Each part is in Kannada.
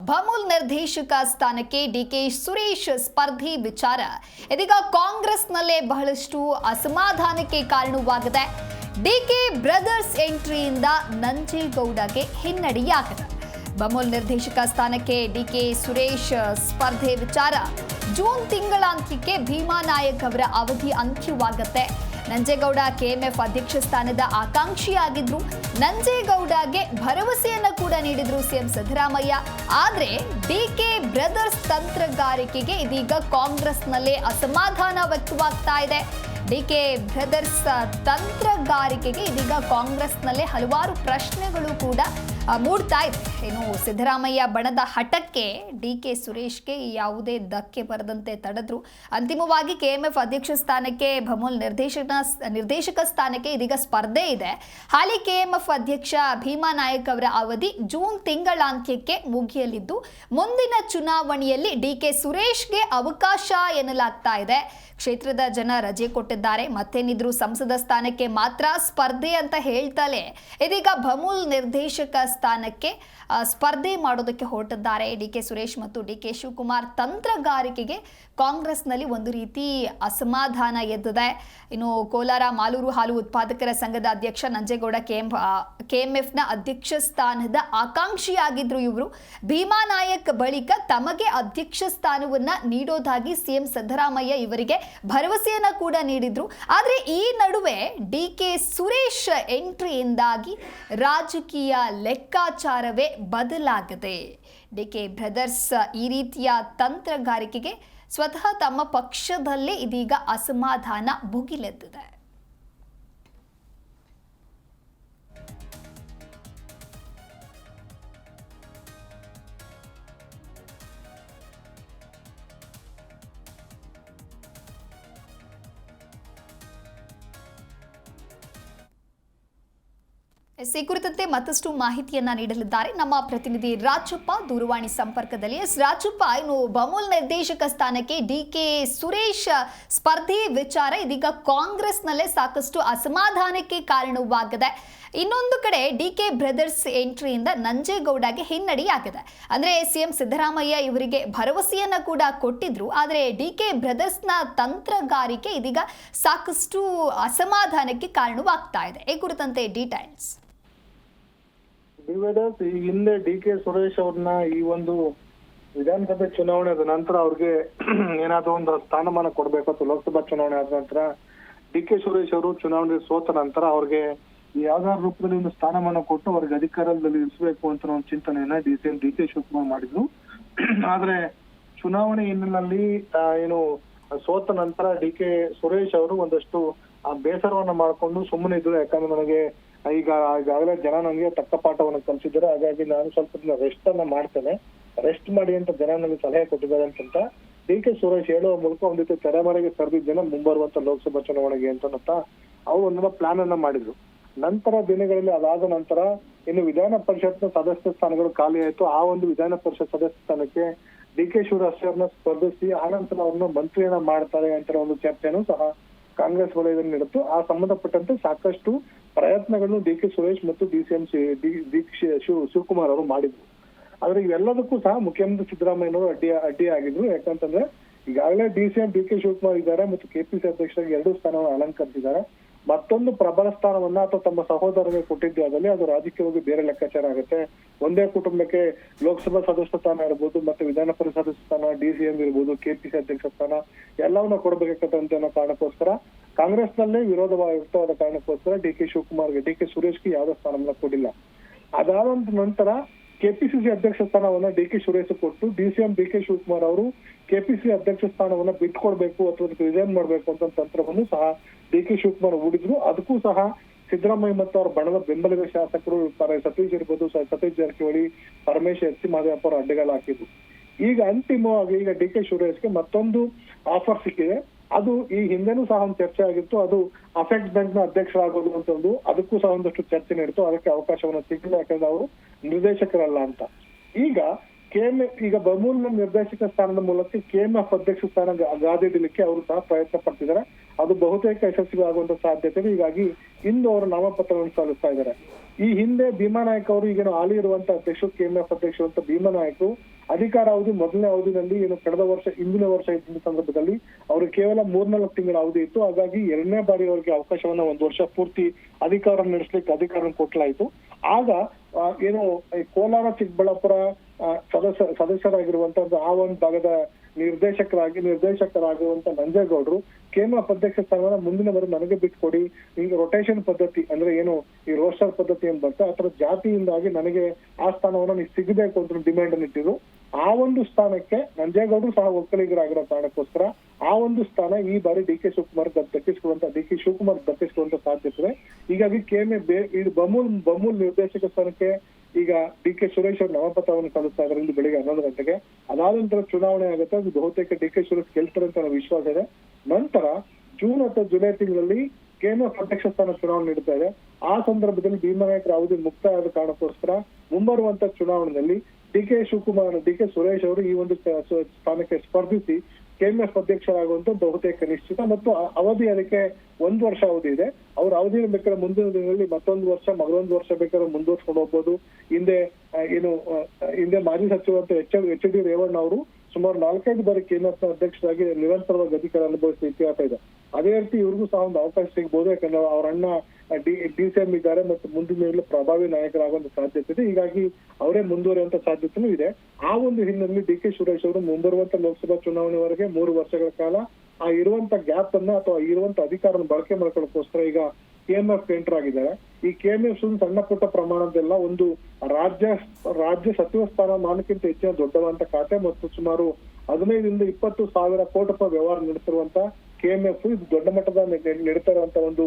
ಭಮೂಲ್ ನಿರ್ದೇಶಕ ಸ್ಥಾನಕ್ಕೆ ಡಿಕೆ ಸುರೇಶ್ ಸ್ಪರ್ಧೆ ವಿಚಾರ ಇದೀಗ ಕಾಂಗ್ರೆಸ್ನಲ್ಲೇ ಬಹಳಷ್ಟು ಅಸಮಾಧಾನಕ್ಕೆ ಕಾರಣವಾಗಿದೆ. ಡಿಕೆ ಬ್ರದರ್ಸ್ ಎಂಟ್ರಿಯಿಂದ ನಂಜೇಗೌಡಗೆ ಹಿನ್ನಡೆಯಾಗಿದೆ. ಭಮೂಲ್ ನಿರ್ದೇಶಕ ಸ್ಥಾನಕ್ಕೆ ಡಿಕೆ ಸುರೇಶ್ ಸ್ಪರ್ಧೆ ವಿಚಾರ ಜೂನ್ ತಿಂಗಳಾಂತ್ಯಕ್ಕೆ ಭೀಮಾ ನಾಯಕ್ ಅವರ ಅವಧಿ ಅಂತ್ಯವಾಗುತ್ತೆ. ನಂಜೇಗೌಡ ಕೆಎಂಎಫ್ ಅಧ್ಯಕ್ಷ ಸ್ಥಾನದ ಆಕಾಂಕ್ಷಿಯಾಗಿದ್ರು. ನಂಜೇಗೌಡಗೆ ಭರವಸೆಯನ್ನ ಕೂಡ ನೀಡಿದ್ರು ಸಿಎಂ ಸಿದ್ದರಾಮಯ್ಯ. ಆದ್ರೆ ಡಿಕೆ ಬ್ರದರ್ಸ್ ತಂತ್ರಗಾರಿಕೆಗೆ ಇದೀಗ ಕಾಂಗ್ರೆಸ್ನಲ್ಲೇ ಅಸಮಾಧಾನ ವ್ಯಕ್ತವಾಗ್ತಾ ಇದೆ. ಡಿಕೆ ಬ್ರದರ್ಸ್ ತಂತ್ರಗಾರಿಕೆಗೆ ಇದೀಗ ಕಾಂಗ್ರೆಸ್ನಲ್ಲೇ ಹಲವಾರು ಪ್ರಶ್ನೆಗಳು ಕೂಡ ಮೂಡ್ತಾ ಇದೆ. ಏನು ಸಿದ್ದರಾಮಯ್ಯ ಬಣದ ಹಠಕ್ಕೆ ಡಿಕೆ ಸುರೇಶ್ಗೆ ಯಾವುದೇ ಧಕ್ಕೆ ಬರದಂತೆ ತಡೆದ್ರು. ಅಂತಿಮವಾಗಿ ಕೆಎಂಎಫ್ ಅಧ್ಯಕ್ಷ ಸ್ಥಾನಕ್ಕೆ ಭಮೂಲ್ ನಿರ್ದೇಶಕ ಸ್ಥಾನಕ್ಕೆ ಇದೀಗ ಸ್ಪರ್ಧೆ ಇದೆ. ಹಾಲಿ ಕೆಎಂಎಫ್ ಅಧ್ಯಕ್ಷ ಭೀಮಾ ನಾಯಕ್ ಅವರ ಅವಧಿ ಜೂನ್ ತಿಂಗಳಾಂತ್ಯಕ್ಕೆ ಮುಗಿಯಲಿದ್ದು ಮುಂದಿನ ಚುನಾವಣೆಯಲ್ಲಿ ಡಿಕೆ ಸುರೇಶ್ಗೆ ಅವಕಾಶ ಎನ್ನಲಾಗ್ತಾ ಇದೆ. ಕ್ಷೇತ್ರದ ಜನ ರಜೆ ಕೊಟ್ಟಿದ್ದಾರೆ. ಮತ್ತೇನಿದ್ರು ಸಂಸದ ಸ್ಥಾನಕ್ಕೆ ಮಾತ್ರ ಸ್ಪರ್ಧೆ ಅಂತ ಹೇಳ್ತಲೇ ಇದೀಗ ಭಮೂಲ್ ನಿರ್ದೇಶಕ ಸ್ಥಾನಕ್ಕೆ ಸ್ಪರ್ಧೆ ಮಾಡೋದಕ್ಕೆ ಹೊರಟಿದ್ದಾರೆ ಡಿಕೆ ಸುರೇಶ್ ಮತ್ತು ಡಿಕೆ ಶಿವಕುಮಾರ್. ತಂತ್ರಗಾರಿಕೆಗೆ ಕಾಂಗ್ರೆಸ್ನಲ್ಲಿ ಒಂದು ರೀತಿ ಅಸಮಾಧಾನ ಎದ್ದಿದೆ. ಇನ್ನು ಕೋಲಾರ ಮಾಲೂರು ಹಾಲು ಉತ್ಪಾದಕರ ಸಂಘದ ಅಧ್ಯಕ್ಷ ನಂಜೇಗೌಡ ಕೆಎಂಎಫ್ನ ಅಧ್ಯಕ್ಷ ಸ್ಥಾನದ ಆಕಾಂಕ್ಷಿಯಾಗಿದ್ರು ಇವರು. ಭೀಮಾ ನಾಯಕ್ ಬಳಿಕ ತಮಗೆ ಅಧ್ಯಕ್ಷ ಸ್ಥಾನವನ್ನ ನೀಡೋದಾಗಿ ಸಿಎಂ ಸಿದ್ದರಾಮಯ್ಯ ಇವರಿಗೆ ಭರವಸೆಯನ್ನ ಕೂಡ ನೀಡಿದ್ರು. ಆದ್ರೆ ಈ ನಡುವೆ ಡಿಕೆ ಸುರೇಶ್ ಎಂಟ್ರಿಯಿಂದಾಗಿ ರಾಜಕೀಯ ಲೆಕ್ಕಾಚಾರವೇ ಬದಲಾಗಿದೆ. ಡಿಕೆ ಬ್ರದರ್ಸ್ ಈ ರೀತಿಯ ತಂತ್ರಗಾರಿಕೆಗೆ ಸ್ವತಃ ತಮ್ಮ ಪಕ್ಷದಲ್ಲೇ ಇದೀಗ ಅಸಮಾಧಾನ ಭುಗಿಲೆದ್ದಿದೆ. ಈ ಕುರಿತಂತೆ ಮತ್ತಷ್ಟು ಮಾಹಿತಿಯನ್ನ ನೀಡಲಿದ್ದಾರೆ ನಮ್ಮ ಪ್ರತಿನಿಧಿ ರಾಜಪ್ಪ ದೂರವಾಣಿ ಸಂಪರ್ಕದಲ್ಲಿ. ರಾಜಪ್ಪ, ಇನ್ನು ಭಮೂಲ್ ನಿರ್ದೇಶಕ ಸ್ಥಾನಕ್ಕೆ ಡಿಕೆ ಸುರೇಶ್ ಸ್ಪರ್ಧೆ ವಿಚಾರ ಇದೀಗ ಕಾಂಗ್ರೆಸ್ನಲ್ಲೇ ಸಾಕಷ್ಟು ಅಸಮಾಧಾನಕ್ಕೆ ಕಾರಣವಾಗಿದೆ. ಇನ್ನೊಂದು ಕಡೆ ಡಿಕೆ ಬ್ರದರ್ಸ್ ಎಂಟ್ರಿಯಿಂದ ನಂಜೇಗೌಡಗೆ ಹಿನ್ನಡೆಯಾಗಿದೆ. ಅಂದ್ರೆ ಸಿಎಂ ಸಿದ್ದರಾಮಯ್ಯ ಇವರಿಗೆ ಭರವಸೆಯನ್ನ ಕೂಡ ಕೊಟ್ಟಿದ್ರು. ಆದರೆ ಡಿಕೆ ಬ್ರದರ್ಸ್ನ ತಂತ್ರಗಾರಿಕೆ ಇದೀಗ ಸಾಕಷ್ಟು ಅಸಮಾಧಾನಕ್ಕೆ ಕಾರಣವಾಗ್ತಾ ಇದೆ. ಈ ಕುರಿತಂತೆ ಡೀಟೇಲ್ಸ್. ಈ ಹಿಂದೆ ಡಿಕೆ ಸುರೇಶ್ ಅವ್ರನ್ನ ಈ ಒಂದು ವಿಧಾನಸಭೆ ಚುನಾವಣೆ ಆದ ನಂತರ ಅವ್ರಿಗೆ ಏನಾದ್ರು ಒಂದು ಸ್ಥಾನಮಾನ ಕೊಡ್ಬೇಕು ಅಥವಾ ಲೋಕಸಭಾ ಚುನಾವಣೆ ಆದ ನಂತರ ಡಿಕೆ ಸುರೇಶ್ ಅವರು ಚುನಾವಣೆ ಸೋತ ನಂತರ ಅವ್ರಿಗೆ ಯಾವ್ದಾದ್ರು ರೂಪದಲ್ಲಿ ಒಂದು ಸ್ಥಾನಮಾನ ಕೊಟ್ಟು ಅವ್ರಿಗೆ ಅಧಿಕಾರದಲ್ಲಿ ಇರಿಸಬೇಕು ಅಂತ ಒಂದು ಚಿಂತನೆಯನ್ನ ಡಿಕೆ ಶಿವಕುಮಾರ್ ಮಾಡಿದ್ರು. ಆದ್ರೆ ಚುನಾವಣೆ ಹಿನ್ನೆಲೆಯಲ್ಲಿ ಏನು ಸೋತ ನಂತರ ಡಿಕೆ ಸುರೇಶ್ ಅವರು ಒಂದಷ್ಟು ಬೇಸರವನ್ನ ಮಾಡ್ಕೊಂಡು ಸುಮ್ಮನೆ ಇದ್ರು. ಯಾಕಂದ್ರೆ ನನಗೆ ಈಗಾಗಲೇ ಜನ ನನಗೆ ತಕ್ಕ ಪಾಠವನ್ನು ಕಲಿಸಿದ್ದಾರೆ, ಹಾಗಾಗಿ ನಾನು ಸ್ವಲ್ಪ ದಿನ ರೆಸ್ಟ್ ಅನ್ನ ಮಾಡ್ತೇನೆ, ರೆಸ್ಟ್ ಮಾಡಿ ಅಂತ ಜನ ನನಗೆ ಸಲಹೆ ಕೊಟ್ಟಿದ್ದಾರೆ ಅಂತ ಡಿಕೆ ಸುರೇಶ್ ಹೇಳುವ ಮೂಲಕ ಒಂದ್ ರೀತಿ ತೆರೆಮರೆಗೆ ಕರೆದಿದ್ದ ಜನ ಮುಂಬರುವಂತ ಲೋಕಸಭಾ ಚುನಾವಣೆಗೆ ಅಂತ ಅವ್ರು ಒಂದನ್ನ ಪ್ಲಾನ್ ಅನ್ನ ಮಾಡಿದ್ರು. ನಂತರ ದಿನಗಳಲ್ಲಿ ಅದಾದ ನಂತರ ಇನ್ನು ವಿಧಾನ ಪರಿಷತ್ನ ಸದಸ್ಯ ಸ್ಥಾನಗಳು ಖಾಲಿ ಆಯ್ತು. ಆ ಒಂದು ವಿಧಾನ ಪರಿಷತ್ ಸದಸ್ಯ ಸ್ಥಾನಕ್ಕೆ ಡಿಕೆ ಶಿವರಾಜ್ ಅವ್ರನ್ನ ಸ್ಪರ್ಧಿಸಿ ಆನಂತರ ಅವ್ರನ್ನ ಮಂತ್ರಿಯನ್ನ ಮಾಡ್ತಾರೆ ಅಂತ ಒಂದು ಚರ್ಚೆನೂ ಸಹ ಕಾಂಗ್ರೆಸ್ ವಲಯದಲ್ಲಿ ನಡೆದು ಆ ಸಂಬಂಧಪಟ್ಟಂತೆ ಸಾಕಷ್ಟು ಪ್ರಯತ್ನಗಳನ್ನು ಡಿಕೆ ಸುರೇಶ್ ಮತ್ತು ಡಿಸಿಎಂ ಶಿವಕುಮಾರ್ ಅವರು ಮಾಡಿದ್ರು. ಆದ್ರೆ ಇವೆಲ್ಲದಕ್ಕೂ ಸಹ ಮುಖ್ಯಮಂತ್ರಿ ಸಿದ್ದರಾಮಯ್ಯನವರು ಅಡ್ಡಿ ಆಗಿದ್ರು. ಯಾಕಂತಂದ್ರೆ ಈಗಾಗಲೇ ಡಿಸಿಎಂ ಡಿಕೆ ಶಿವಕುಮಾರ್ ಇದ್ದಾರೆ ಮತ್ತು ಕೆಪಿಸಿ ಅಧ್ಯಕ್ಷರಾಗಿ 2 ಸ್ಥಾನವನ್ನು ಅಲಂಕರಿಸಿದ್ದಾರೆ. ಮತ್ತೊಂದು ಪ್ರಬಲ ಸ್ಥಾನವನ್ನ ಅಥವಾ ತಮ್ಮ ಸಹೋದರರಿಗೆ ಕೊಟ್ಟಿದ್ದೆ ಆದಲ್ಲಿ ಅದು ರಾಜಕೀಯವಾಗಿ ಬೇರೆ ಲೆಕ್ಕಾಚಾರ ಆಗುತ್ತೆ. ಒಂದೇ ಕುಟುಂಬಕ್ಕೆ ಲೋಕಸಭಾ ಸದಸ್ಯ ಸ್ಥಾನ ಇರ್ಬೋದು, ಮತ್ತೆ ವಿಧಾನ ಪರಿಷತ್ ಸದಸ್ಯ ಸ್ಥಾನ, ಡಿಸಿಎಂ ಇರ್ಬೋದು, ಕೆಪಿಸಿ ಅಧ್ಯಕ್ಷ ಸ್ಥಾನ ಎಲ್ಲವನ್ನ ಕೊಡಬೇಕಾಗತ್ತೆ ಅನ್ನೋ ಕಾರಣಕ್ಕೋಸ್ಕರ ಕಾಂಗ್ರೆಸ್ನಲ್ಲೇ ವಿರೋಧ ವ್ಯಕ್ತವಾದ ಕಾರಣಕ್ಕೋಸ್ಕರ ಡಿಕೆ ಸುರೇಶ್ಗೆ ಯಾವುದೇ ಸ್ಥಾನವನ್ನ ಕೊಟ್ಟಿಲ್ಲ. ಅದಾದ ನಂತರ ಕೆಪಿಸಿಸಿ ಅಧ್ಯಕ್ಷ ಸ್ಥಾನವನ್ನ ಡಿಕೆ ಸುರೇಶ್ ಕೊಟ್ಟು ಡಿಸಿಎಂ ಡಿಕೆ ಶಿವಕುಮಾರ್ ಅವರು ಕೆಪಿಸಿ ಅಧ್ಯಕ್ಷ ಸ್ಥಾನವನ್ನ ಬಿಟ್ಕೊಡ್ಬೇಕು ಅಥವಾ ರಿಸೈನ್ ಮಾಡ್ಬೇಕು ಅಂತ ತಂತ್ರವನ್ನು ಸಹ ಡಿಕೆ ಶಿವಕುಮಾರ್ ಹೂಡಿದ್ರು. ಅದಕ್ಕೂ ಸಹ ಸಿದ್ದರಾಮಯ್ಯ ಮತ್ತು ಅವರ ಬಣದ ಬೆಂಬಲಿಗ ಶಾಸಕರು ಸತೀಶ್ ಇರ್ಬೋದು, ಸತೀಶ್ ಜಾರಕಿಹೊಳಿ, ಪರಮೇಶ್ ಎಸ್ ಸಿ ಮಾದೇವಪ್ಪ ಅವರು ಅಡ್ಡಗಾಲ ಹಾಕಿದ್ರು. ಈಗ ಅಂತಿಮವಾಗಿ ಈಗ ಡಿಕೆ ಸುರೇಶ್ಗೆ ಮತ್ತೊಂದು ಆಫರ್ ಸಿಕ್ಕಿದೆ. ಅದು ಈ ಹಿಂದೆನೂ ಸಹ ಒಂದು ಚರ್ಚೆ ಆಗಿತ್ತು. ಅದು ಅಫೆಕ್ಟ್ ಬ್ಯಾಂಕ್ ನ ಅಧ್ಯಕ್ಷರಾಗೋದು ಅಂತ ಅದಕ್ಕೂ ಸಹ ಒಂದಷ್ಟು ಚರ್ಚೆ ನಡೀತು. ಅದಕ್ಕೆ ಅವಕಾಶವನ್ನು ಸಿಕ್ಕಿಲ್ಲ, ಯಾಕಂದ್ರೆ ಅವರು ನಿರ್ದೇಶಕರಲ್ಲ ಅಂತ. ಈಗ ಭಮೂಲ್ ನಿರ್ದೇಶಕ ಸ್ಥಾನದ ಮೂಲಕ ಕೆಎಂಎಫ್ ಅಧ್ಯಕ್ಷ ಸ್ಥಾನ ಗಾದಿಡಲಿಕ್ಕೆ ಅವರು ಸಹ ಪ್ರಯತ್ನ ಪಡ್ತಿದ್ದಾರೆ. ಅದು ಬಹುತೇಕ ಯಶಸ್ವಿ ಆಗುವಂತ ಸಾಧ್ಯತೆ ಇದೆ. ಹೀಗಾಗಿ ಇಂದು ಅವರು ನಾಮಪತ್ರವನ್ನು ಸಲ್ಲಿಸ್ತಾ ಇದ್ದಾರೆ. ಈ ಹಿಂದೆ ಭೀಮಾ ನಾಯಕ್ ಅವರು ಈಗೇನು ಹಾಲಿ ಇರುವಂತ ಅಧ್ಯಕ್ಷರು, ಕೆಎಂಎಫ್ ಅಧ್ಯಕ್ಷರು ಅಂತ ಭೀಮಾ ನಾಯಕರು ಅಧಿಕಾರ ಅವಧಿ ಮೊದಲನೇ ಅವಧಿನಲ್ಲಿ ಏನು ಕಳೆದ ವರ್ಷ ಹಿಂದಿನ ವರ್ಷ ಇದ್ದ ಸಂದರ್ಭದಲ್ಲಿ ಅವರು ಕೇವಲ 3-4 ತಿಂಗಳ ಅವಧಿ ಇತ್ತು. ಹಾಗಾಗಿ 2ನೇ ಬಾರಿ ಅವರಿಗೆ ಅವಕಾಶವನ್ನ 1 ವರ್ಷ ಪೂರ್ತಿ ಅಧಿಕಾರ ನಡೆಸಲಿಕ್ಕೆ ಅಧಿಕಾರ ಕೊಟ್ಟಲಾಯಿತು. ಆಗ ಏನು ಕೋಲಾರ ಚಿಕ್ಕಬಳ್ಳಾಪುರ ಸದಸ್ಯರಾಗಿರುವಂತದ್ದು ಆ ಒಂದು ಭಾಗದ ನಿರ್ದೇಶಕರಾಗಿರುವಂತ ನಂಜೇಗೌಡರು ಕೆಎಂಎಫ್ ಅಧ್ಯಕ್ಷ ಸ್ಥಾನವನ್ನ ಮುಂದಿನ ಬಾರಿ ನನಗೆ ಬಿಟ್ಕೊಡಿ, ಈಗ ರೊಟೇಷನ್ ಪದ್ಧತಿ ಅಂದ್ರೆ ಏನು ಈ ರೋಸ್ಟರ್ ಪದ್ಧತಿ ಏನ್ ಬರುತ್ತೆ ಆ ತರ ಜಾತಿಯಿಂದಾಗಿ ನನಗೆ ಆ ಸ್ಥಾನವನ್ನ ನೀವು ಸಿಗಬೇಕು ಅಂತ ಡಿಮ್ಯಾಂಡ್ ಅನ್ನು ಇಟ್ಟಿದ್ರು. ಆ ಒಂದು ಸ್ಥಾನಕ್ಕೆ ನಂಜೇಗೌಡರು ಸಹ ಒಕ್ಕಲಿಗರಾಗಿರೋ ಕಾರಣಕ್ಕೋಸ್ಕರ ಆ ಒಂದು ಸ್ಥಾನ ಈ ಬಾರಿ ಡಿ ಕೆ ಶಿವಕುಮಾರ್ ದಕ್ಕಿಸಿಕೊಳ್ಳುವಂತ ಸಾಧ್ಯತೆ ಇದೆ. ಹೀಗಾಗಿ ಇದು ಬಮೂಲ್ ನಿರ್ದೇಶಕ ಸ್ಥಾನಕ್ಕೆ ಈಗ ಡಿ ಕೆ ಸುರೇಶ್ ಅವರು ನಾಮಪತ್ರವನ್ನು ಸಲ್ಲಿಸ್ತಾ ಇದ್ದಾರೆ ಇಂದು ಬೆಳಿಗ್ಗೆ 11 ಗಂಟೆಗೆ. ಅದಾದ ನಂತರ ಚುನಾವಣೆ ಆಗುತ್ತೆ. ಅದು ಬಹುತೇಕ ಡಿ ಕೆ ಸುರೇಶ್ ಗೆಲ್ತಾರೆ ಅಂತ ನನ್ನ ವಿಶ್ವಾಸ ಇದೆ. ನಂತರ ಜೂನ್ ಅಥವಾ ಜುಲೈ ತಿಂಗಳಲ್ಲಿ ಕೆಎಂಎಫ್ ಅಧ್ಯಕ್ಷ ಸ್ಥಾನ ಚುನಾವಣೆ ನಡೀತಾ ಇದೆ. ಆ ಸಂದರ್ಭದಲ್ಲಿ ಭೀಮನಾಯಕರ ಅವಧಿ ಮುಕ್ತಾಯ ಆದ ಕಾರಣಕ್ಕೋಸ್ಕರ ಮುಂಬರುವಂತ ಚುನಾವಣೆಯಲ್ಲಿ ಡಿ ಕೆ ಸುರೇಶ್ ಅವರು ಈ ಒಂದು ಸ್ಥಾನಕ್ಕೆ ಸ್ಪರ್ಧಿಸಿ ಕೆಎಂಎಫ್ ಅಧ್ಯಕ್ಷರಾಗುವಂತ ಬಹುತೇಕ ನಿಶ್ಚಿತ. ಮತ್ತು ಅವಧಿ ಅದಕ್ಕೆ 1 ವರ್ಷ ಅವಧಿ ಇದೆ. ಅವ್ರ ಅವಧಿ ಬೇಕಾದ್ರೆ ಮುಂದಿನ ದಿನಗಳಲ್ಲಿ ಮತ್ತೊಂದು ವರ್ಷ ಬೇಕಾದ್ರೆ ಮುಂದುವರ್ಸ್ಕೊಂಡು ಹೋಗ್ಬೋದು. ಹಿಂದೆ ಮಾಜಿ ಸಚಿವ ಎಚ್ ಡಿ ರೇವಣ್ಣ ಅವರು ಸುಮಾರು 4-5 ಬಾರಿ ಕೆಎಂಎಫ್ ಅಧ್ಯಕ್ಷರಾಗಿ ನಿರಂತರವಾಗಿ ಅಧಿಕಾರ ಅನುಭವಿಸಿದ ಇತಿಹಾಸ ಇದೆ. ಅದೇ ರೀತಿ ಇವ್ರಿಗೂ ಸಹ ಒಂದು ಅವಕಾಶ ಸಿಗಬಹುದು. ಯಾಕಂದ್ರೆ ಅವ್ರ ಅಣ್ಣ ಡಿ.ಸಿ.ಎಂ ಇದ್ದಾರೆ ಮತ್ತು ಮುಂದಿನ ದಿನಗಳಲ್ಲಿ ಪ್ರಭಾವಿ ನಾಯಕರಾಗುವಂತ ಸಾಧ್ಯತೆ ಇದೆ. ಹೀಗಾಗಿ ಅವರೇ ಮುಂದುವರಿಯುವಂತ ಸಾಧ್ಯತೆನೂ ಇದೆ. ಆ ಒಂದು ಹಿನ್ನೆಲೆಯಲ್ಲಿ ಡಿ ಕೆ ಸುರೇಶ್ ಅವರು ಮುಂಬರುವಂತ ಲೋಕಸಭಾ ಚುನಾವಣೆವರೆಗೆ 3 ವರ್ಷಗಳ ಕಾಲ ಆ ಇರುವಂತ ಗ್ಯಾಪ್ ಅನ್ನ ಅಥವಾ ಇರುವಂತ ಅಧಿಕಾರನ ಬಳಕೆ ಮಾಡ್ಕೊಳ್ಳೋಕೋಸ್ಕರ ಈಗ ಕೆಎಂಎಫ್ ಎಂಟರ್ ಆಗಿದ್ದಾರೆ. ಈ ಕೆಎಂಎಫ್ ಸಣ್ಣ ಪುಟ್ಟ ಪ್ರಮಾಣದಲ್ಲ, ಒಂದು ರಾಜ್ಯ ಸಚಿವ ಸ್ಥಾನಮಾನಕ್ಕಿಂತ ಹೆಚ್ಚಿನ ದೊಡ್ಡದಂತ ಖಾತೆ ಮತ್ತು ಸುಮಾರು 15-20 ಸಾವಿರ ಕೋಟಿ ರೂಪಾಯಿ ವ್ಯವಹಾರ ನಡೆಸಿರುವಂತ ಕೆಎಂಎಫ್ ಇದು ದೊಡ್ಡ ಮಟ್ಟದ ನಡೀತಾ ಇರುವಂತ ಒಂದು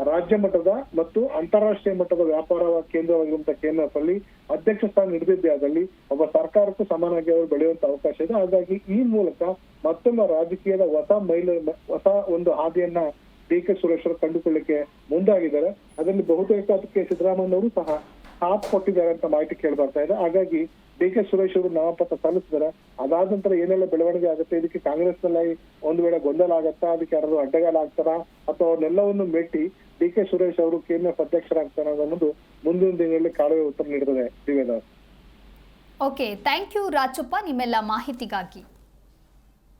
ರಾಜ್ಯ ಮಟ್ಟದ ಮತ್ತು ಅಂತಾರಾಷ್ಟ್ರೀಯ ಮಟ್ಟದ ವ್ಯಾಪಾರ ಕೇಂದ್ರವಾಗಿರುವಂತಹ ಕೆಎಂಎಫ್ ಅಲ್ಲಿ ಅಧ್ಯಕ್ಷ ಸ್ಥಾನ ಹಿಡಿದಿದ್ದೇ ಆದಲ್ಲಿ ಒಬ್ಬ ಸರ್ಕಾರಕ್ಕೂ ಸಮಾನವಾಗಿ ಅವರು ಬೆಳೆಯುವಂತ ಅವಕಾಶ ಇದೆ. ಹಾಗಾಗಿ ಈ ಮೂಲಕ ಮತ್ತೊಮ್ಮೆ ರಾಜಕೀಯದ ಹೊಸ ಒಂದು ಹಾದಿಯನ್ನ ಡಿ ಕೆ ಸುರೇಶ್ ಅವರು ಕಂಡುಕೊಳ್ಳಿಕ್ಕೆ ಮುಂದಾಗಿದ್ದಾರೆ. ಅದರಲ್ಲಿ ಬಹುತೇಕ ಅದಕ್ಕೆ ಸಿದ್ದರಾಮಯ್ಯ ಅವರು ಸಹ ಸಾಥ್ ಕೊಟ್ಟಿದ್ದಾರೆ ಅಂತ ಮಾಹಿತಿ ಕೇಳಿ ಬರ್ತಾ ಇದೆ. ಹಾಗಾಗಿ ಡಿ ಕೆ ಸುರೇಶ್ ಅವರು ನಾಮಪತ್ರ ಸಲ್ಲಿಸಿದ್ದಾರೆ. ಅದಾದ ನಂತರ ಏನೆಲ್ಲ ಬೆಳವಣಿಗೆ ಆಗುತ್ತೆ, ಇದಕ್ಕೆ ಕಾಂಗ್ರೆಸ್ ನಲ್ಲಿ ಒಂದು ವೇಳೆ ಗೊಂದಲ ಆಗತ್ತಾ, ಅದಕ್ಕೆ ಯಾರಾದ್ರು ಅಡ್ಡಗಾಲ ಆಗ್ತಾರಾ ಅಥವಾ ಅವನ್ನೆಲ್ಲವನ್ನು ಮೆಟ್ಟಿ ಡಿ ಕೆ ಸುರೇಶ್ ಅವರು ಕೆಎಂಎಫ್ ಅಧ್ಯಕ್ಷರಾಗ್ತಾರೆ ಅನ್ನೋದು ಮುಂದಿನ ದಿನಗಳಲ್ಲಿ ಕಾಲುವೆ ಉತ್ತರ ನೀಡುತ್ತದೆ. ದಿವ್ಯದಾಸ್. ಓಕೆ, ಥ್ಯಾಂಕ್ ಯು ರಾಜಪ್ಪ ನಿಮ್ಮೆಲ್ಲ ಮಾಹಿತಿಗಾಗಿ.